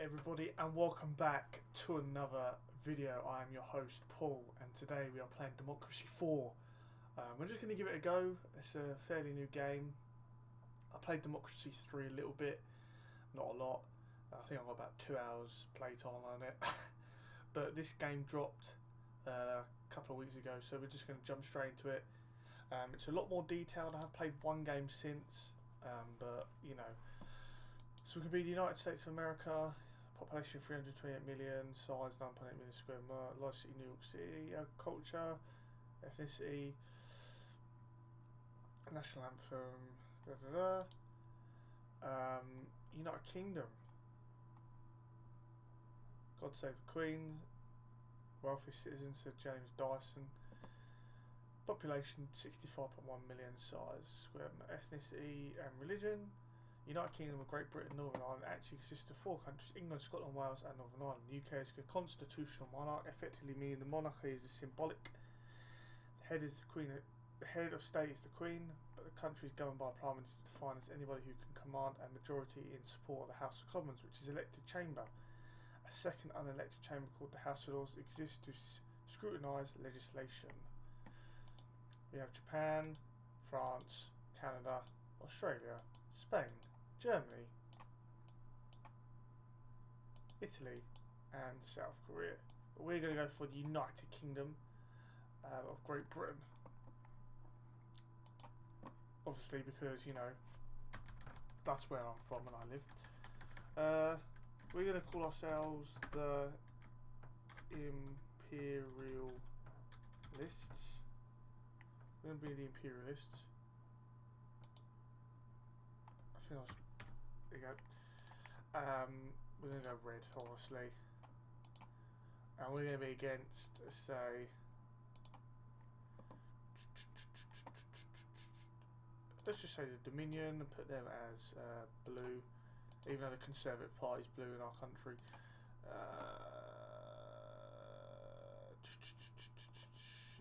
everybody, and welcome back to another video. I am your host Paul, and today we are playing Democracy 4. We're just going to give it a go. It's a fairly new game. I played Democracy 3 a little bit, not a lot. I think I got about 2 hours playtime on it. But this game dropped a couple of weeks ago, so we're just going to jump straight into it. It's a lot more detailed. I have played one game since, but you know. So we can be the United States of America, population 328 million, size 9.8 million square miles, large city New York City, culture, ethnicity, national anthem, United Kingdom, God Save the Queen, wealthy citizens, Sir James Dyson, population 65.1 million, size square miles, ethnicity and religion. United Kingdom of Great Britain, Northern Ireland actually consists of 4 countries: England, Scotland, Wales and Northern Ireland. The UK is a constitutional monarch, effectively meaning the monarchy is a symbolic. The head is the Queen. The head of state is the Queen, but the country is governed by a Prime Minister, defined as anybody who can command a majority in support of the House of Commons, which is elected chamber. A second unelected chamber called the House of Lords exists to scrutinise legislation. We have Japan, France, Canada, Australia, Spain, Germany, Italy and South Korea. But we're going to go for the United Kingdom of Great Britain. Obviously because, you know, that's where I'm from and I live. We're going to call ourselves the Imperialists. We're going to be the Imperialists. I think I was... There you go. We're going to go red, obviously. And we're going to be against, say... Let's just say the Dominion and put them as blue. Even though the Conservative Party is blue in our country.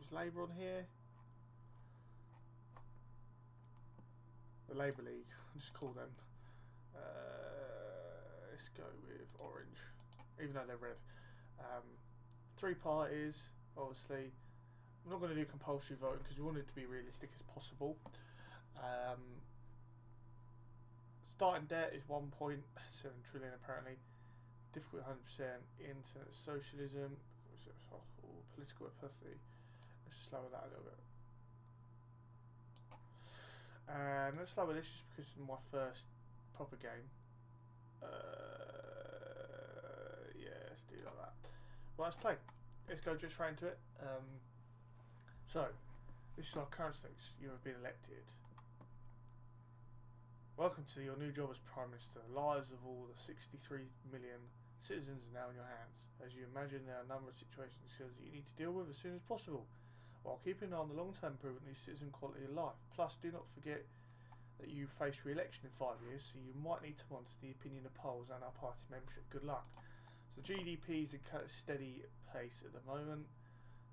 Is Labour on here? The Labour League, I'll just call them. Let's go with orange, even though they're red. 3 parties, obviously. I'm not going to do compulsory voting because we want it to be realistic as possible. Starting debt is 1.7 trillion apparently. Difficult 100%. Internet socialism, political apathy. Let's just lower that a little bit. And let's lower this just because it's my first proper game. Yeah, let's do like that. Well, let's play. Let's go just right into it. So, this is our current stage. You have been elected. Welcome to your new job as Prime Minister. The lives of all the 63 million citizens are now in your hands. As you imagine, there are a number of situations that you need to deal with as soon as possible, while keeping an eye on the long-term improvement of citizen quality of life. Plus, do not forget that you face re-election in 5 years, so you might need to monitor the opinion of polls and our party membership. Good luck. So GDP is at a steady pace at the moment.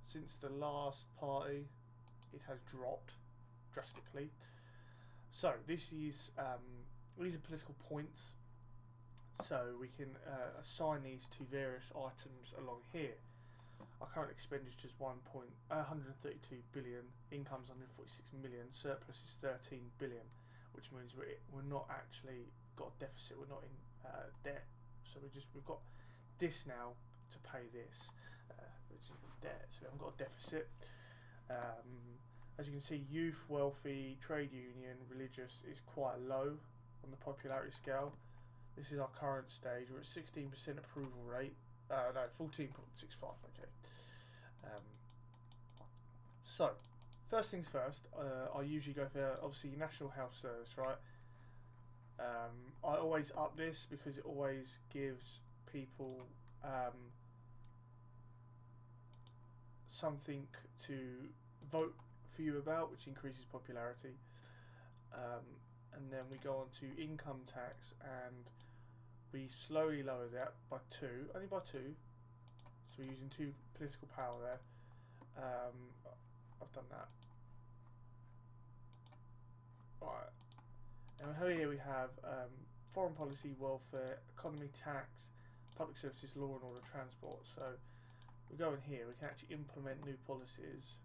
Since the last party, it has dropped drastically. So this is these are political points. So we can assign these to various items along here. Our current expenditure is 132 billion, income's 146 million, surplus is 13 billion, which means we're not actually got a deficit. We're not in debt. So we've got this now to pay this, which is the debt. So we haven't got a deficit. As you can see, youth, wealthy, trade union, religious is quite low on the popularity scale. This is our current stage. We're at 16% approval rate. No, 14.65. Okay. So, first things first. I usually go for obviously National Health Service, right? I always up this because it always gives people something to vote for you about, which increases popularity. And then we go on to income tax, and we slowly lower that by 2, only by 2. So we're using 2 political power there. I've done that. Right. And here we have foreign policy, welfare, economy tax, public services, law and order, transport. So we go in here, we can actually implement new policies.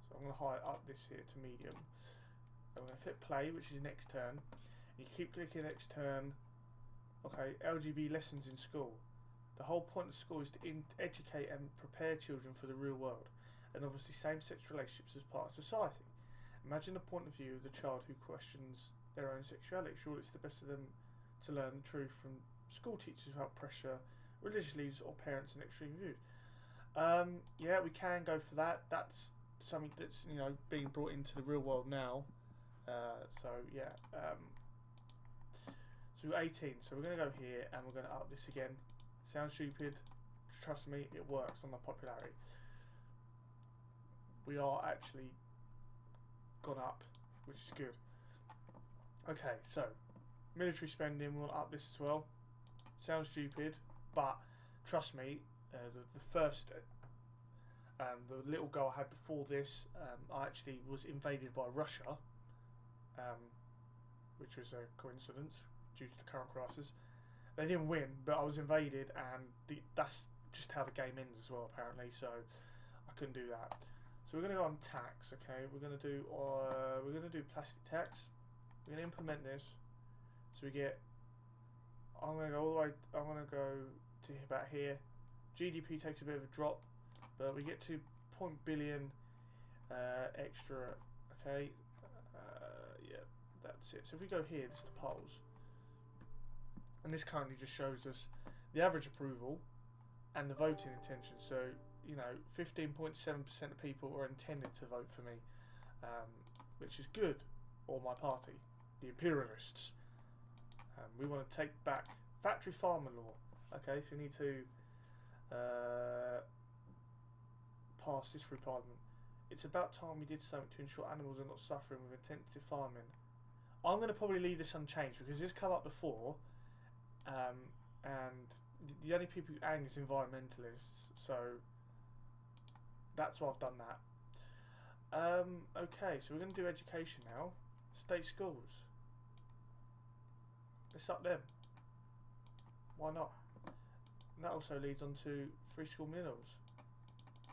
So I'm going to up this here to medium. I'm going to click play, which is next turn. You keep clicking next turn. Okay, LGB lessons in school. The whole point of school is to educate and prepare children for the real world, and obviously same-sex relationships as part of society. Imagine the point of view of the child who questions their own sexuality. Surely it's the best of them to learn the truth from school teachers without pressure, religious leaders or parents and extreme views. Yeah, we can go for that. That's something that's, you know, being brought into the real world now. So yeah. So 18. So we're going to go here and we're going to up this again. Sounds stupid. Trust me, it works on the popularity. We are actually gone up, which is good. Okay, so military spending, we'll up this as well. Sounds stupid, but trust me, the first, the little goal I had before this, I actually was invaded by Russia, which was a coincidence due to the current crisis. They didn't win, but I was invaded, and that's just how the game ends as well, apparently. So I couldn't do that. So we're going to go on tax. Okay, we're going to do plastic tax. We're going to implement this. So we get. I'm going to go all the way. I'm going to go to about here. GDP takes a bit of a drop, but we get 2 billion extra. Okay, yeah, that's it. So if we go here, this is the polls. And this currently just shows us the average approval and the voting intention. So, you know, 15.7% of people are intended to vote for me, which is good, or my party, the imperialists. We want to take back factory farmer law. Okay, so we need to pass this through Parliament. It's about time we did something to ensure animals are not suffering with intensive farming. I'm going to probably leave this unchanged because this come up before. And the only people who ang is environmentalists, so that's why I've done that. Okay, so we're going to do education now. State schools. Let's up them. Why not? And that also leads on to free school meals.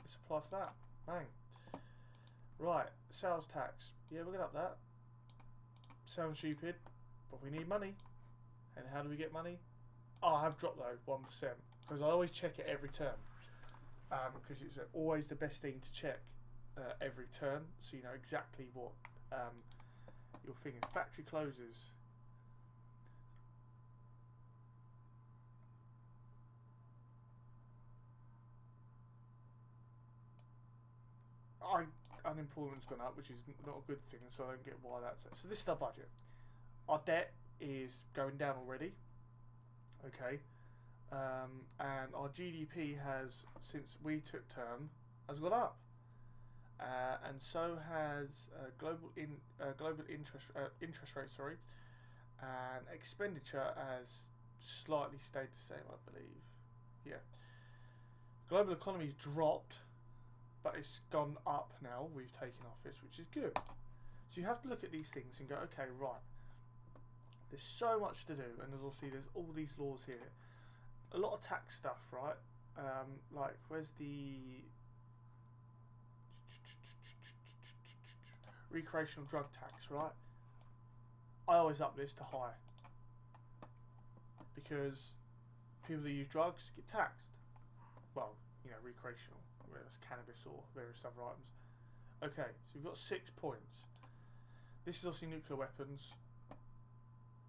Let's apply for that. Bang. Right, sales tax. Yeah, we're going to up that. Sounds stupid, but we need money. And how do we get money? Oh, I have dropped though, 1%, because I always check it every term, because it's always the best thing to check every term, so you know exactly what you're thinking. Factory closes. Unemployment's gone up, which is not a good thing, so I don't get why that's it. So this is our budget. Our debt is going down already. Okay, and our GDP has, since we took term, has gone up, and so has global interest rate. Sorry, and expenditure has slightly stayed the same, I believe. Yeah, global economy's dropped, but it's gone up now. We've taken office, which is good. So you have to look at these things and go, okay, right. There's so much to do, and there's all these laws here. A lot of tax stuff, right? Like, where's the recreational drug tax, right? I always up this to high because people that use drugs get taxed. Well, you know, recreational, whether it's cannabis or various other items. Okay, so you've got 6 points. This is obviously nuclear weapons.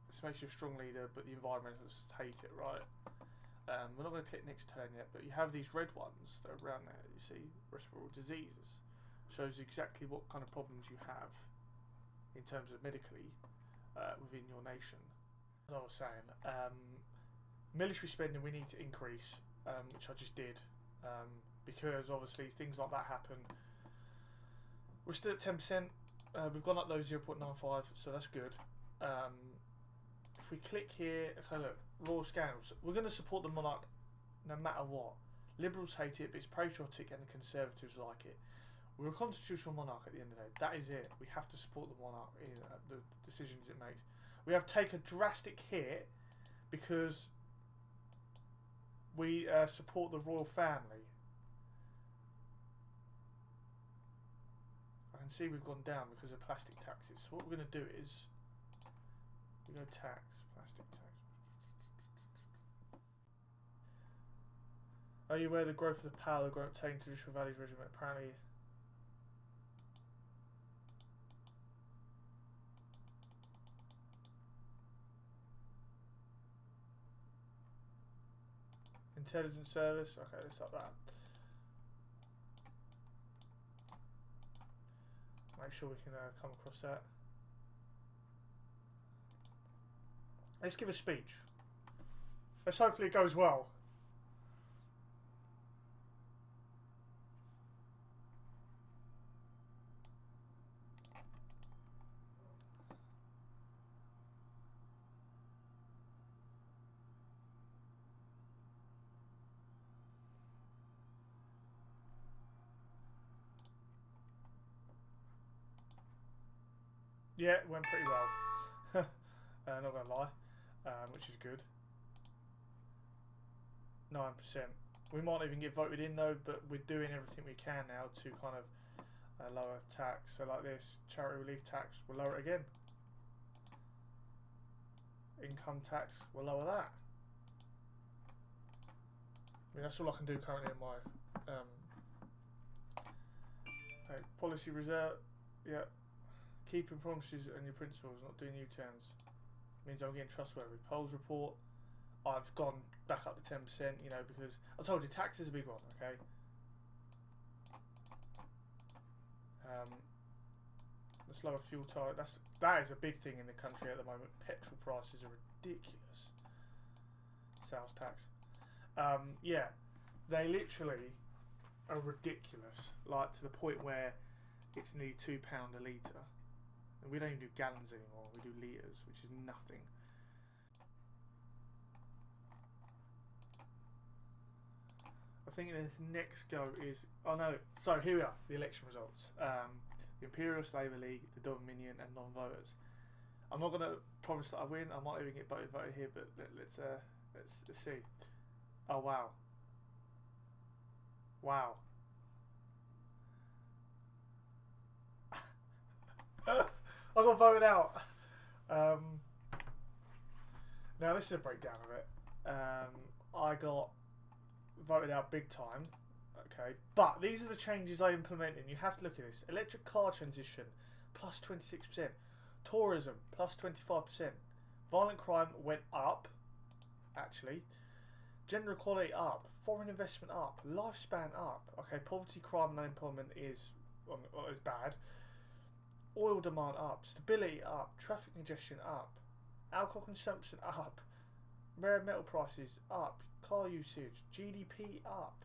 This makes you a strong leader, but the environmentalists hate it, right? We're not going to click next turn yet, but you have these red ones that are around there. You see, respiratory diseases. Shows exactly what kind of problems you have in terms of medically within your nation. As I was saying, military spending we need to increase, which I just did, because obviously things like that happen. We're still at 10%. We've gone up though 0.95, so that's good. If we click here, okay, look, royal scandals. We're going to support the monarch no matter what. Liberals hate it, but it's patriotic, and the Conservatives like it. We're a constitutional monarch at the end of the day. That is it. We have to support the monarch in the decisions it makes. We have to take a drastic hit because We support the royal family. I can see we've gone down because of plastic taxes. So what we're going to do is we go tax, plastic tax. Are you aware of the growth of the power the growth obtained traditional values regiment? Apparently. Intelligence service. Okay, let's start that. Make sure we can come across that. Let's give a speech. Let's hopefully it goes well. Yeah, it went pretty well. Not gonna lie, which is good. 9%. We might not even get voted in though, but we're doing everything we can now to kind of lower tax. So like this, charity relief tax, we'll lower it again. Income tax, we'll lower that. I mean, that's all I can do currently in my policy reserve. Yeah. Keeping promises and your principles, not doing U-turns, means I'm getting trustworthy. Polls report, I've gone back up to 10%, you know, because I told you tax is a big one, okay? Let's lower fuel tariff. That is a big thing in the country at the moment. Petrol prices are ridiculous. Sales tax. Yeah, they literally are ridiculous, like to the point where it's nearly £2 a litre. And we don't even do gallons anymore, we do litres, which is nothing. I think this next go is, oh no, so here we are, the election results. The Imperial Labour League, the Dominion and non-voters. I'm not going to promise that I win, I might even get voted here, but let's see. Oh wow. Wow. I got voted out. Now this is a breakdown of it. I got voted out big time. Okay, but these are the changes I implemented. You have to look at this. Electric car transition, plus 26%. Tourism, plus 25%. Violent crime went up, actually. Gender equality up. Foreign investment up. Lifespan up. Okay, poverty, crime and unemployment is bad. Oil demand up, stability up, traffic congestion up, alcohol consumption up, rare metal prices up, car usage, GDP up,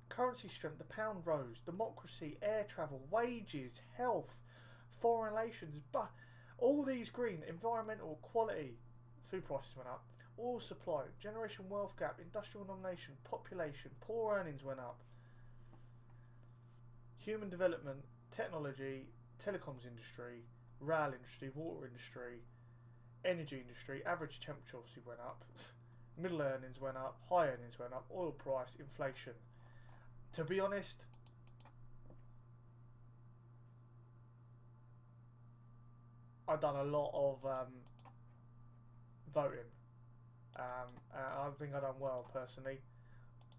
currency strength, the pound rose, democracy, air travel, wages, health, foreign relations, but all these green, environmental, quality, food prices went up, oil supply, generation wealth gap, industrial nomination, population, poor earnings went up, human development, technology, telecoms industry, rail industry, water industry, energy industry, average temperature obviously went up, middle earnings went up, high earnings went up, oil price, inflation. To be honest, I've done a lot of voting. I think I've done well personally.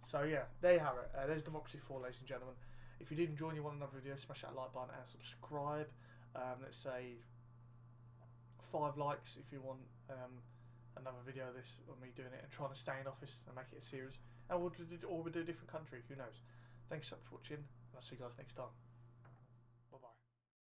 So yeah, there you have it. There's Democracy 4, ladies and gentlemen. If you did enjoy and you want another video, smash that like button and subscribe. Let's say 5 likes if you want another video of this, of me doing it and trying to stay in office and make it a series. And we'll do a different country, who knows. Thanks so much for watching, and I'll see you guys next time.